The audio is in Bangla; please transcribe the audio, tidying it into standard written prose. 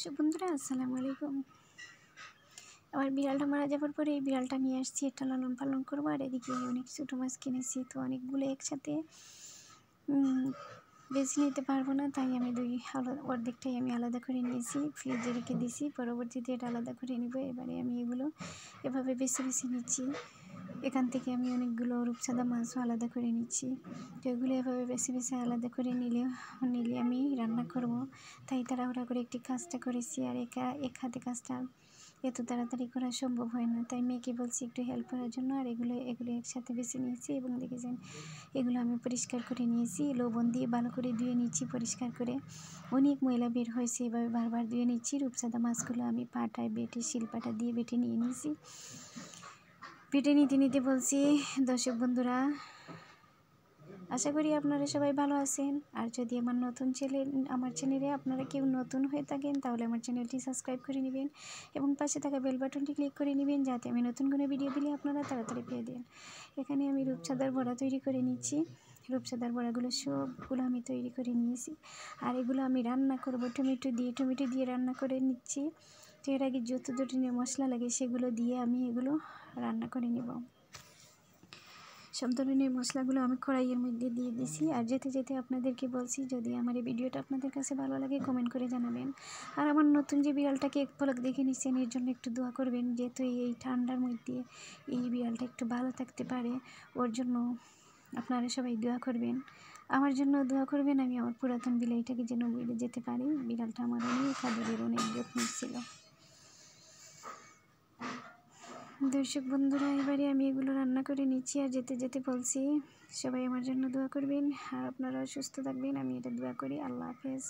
দর্শক বন্ধুরা আসসালামু আলাইকুম। আমার বিড়ালটা মারা যাওয়ার পরে এই বিড়ালটা নিয়ে আসছি, এটা লালন পালন করবো। আর এদিকে অনেক ছোটো মাছ কিনেছি, তো অনেকগুলো একসাথে বেছে নিতে পারবো না, তাই আমি অর্ধেকটাই আমি আলাদা করে নিয়েছি, ফ্রিজে রেখে দিয়েছি। পরবর্তীতে এটা আলাদা করে নিব। এবারে আমি এগুলো এভাবে বেছে বেছে নিচ্ছি। এখান থেকে আমি অনেকগুলো রূপচাঁদা মাছও আলাদা করে নিচ্ছি। তো এগুলো এভাবে বেছে বেছে আলাদা করে নিলে আমি রান্না করব, তাই তাড়াহুড়া করে একটি কাজটা করেছি। আর এক হাতে কাজটা এত তাড়াতাড়ি করা সম্ভব হয় না, তাই মেয়েকে বলছি একটু হেল্প করার জন্য। আর এগুলো একসাথে বেছে নিয়েছি এবং দেখেছেন এগুলো আমি পরিষ্কার করে নিয়েছি, লবণ দিয়ে ভালো করে ধুয়ে নিচ্ছি। পরিষ্কার করে অনেক ময়লা বের হয়েছে, এভাবে বারবার ধুয়ে নিচ্ছি। রূপচাঁদা মাছগুলো আমি পাটায় বেটে শিলপাটা দিয়ে বেটে নিয়ে নিয়েছি। বেটে নিতে বলছি দর্শক বন্ধুরা, আশা করি আপনারা সবাই ভালো আছেন। আর যদি আমার চ্যানেলে আপনারা কেউ নতুন হয়ে থাকেন, তাহলে আমার চ্যানেলটি সাবস্ক্রাইব করে নেবেন এবং পাশে থাকা বেল বাটনটি ক্লিক করে নেবেন, যাতে আমি নতুন কোনো ভিডিও দিলে আপনারা তাড়াতাড়ি পেয়ে দেন। এখানে আমি রূপচাঁদার বড়া তৈরি করে নিচ্ছি। রূপচাঁদার বড়াগুলো সবগুলো আমি তৈরি করে নিয়েছি। আর এগুলো আমি রান্না করব টমেটো দিয়ে রান্না করে নিচ্ছি। তো এর আগে যত ধরনের মশলা লাগে সেগুলো দিয়ে আমি এগুলো রান্না করে নেব। সব ধরনের মশলাগুলো আমি কড়াইয়ের মধ্যে দিয়ে দিছি। আর যেতে আপনাদেরকে বলছি, যদি আমার এই ভিডিওটা আপনাদের কাছে ভালো লাগে কমেন্ট করে জানাবেন। আর আমার নতুন যে বিড়ালটাকে এক পলক দেখে নিচ্ছেন, এর জন্য একটু দোয়া করবেন, যেহেতু এই ঠান্ডার মধ্যে এই বিড়ালটা একটু ভালো থাকতে পারে। ওর জন্য আপনারা সবাই দোয়া করবেন, আমার জন্য দোয়া করবেন। আমি আমার পুরাতন বিলাইটাকে যেন বলে যেতে পারি। বিড়ালটা আমার অনেক আদরের, অনেক যত্ন ছিল। দর্শক বন্ধুরা, এবারে আমি এগুলো রান্না করে নিচ্ছি। আর যেতে বলছি সবাই আমার জন্য দোয়া করবেন, আর আপনারা সুস্থ থাকবেন, আমি এটা দোয়া করি। আল্লাহ হাফেজ।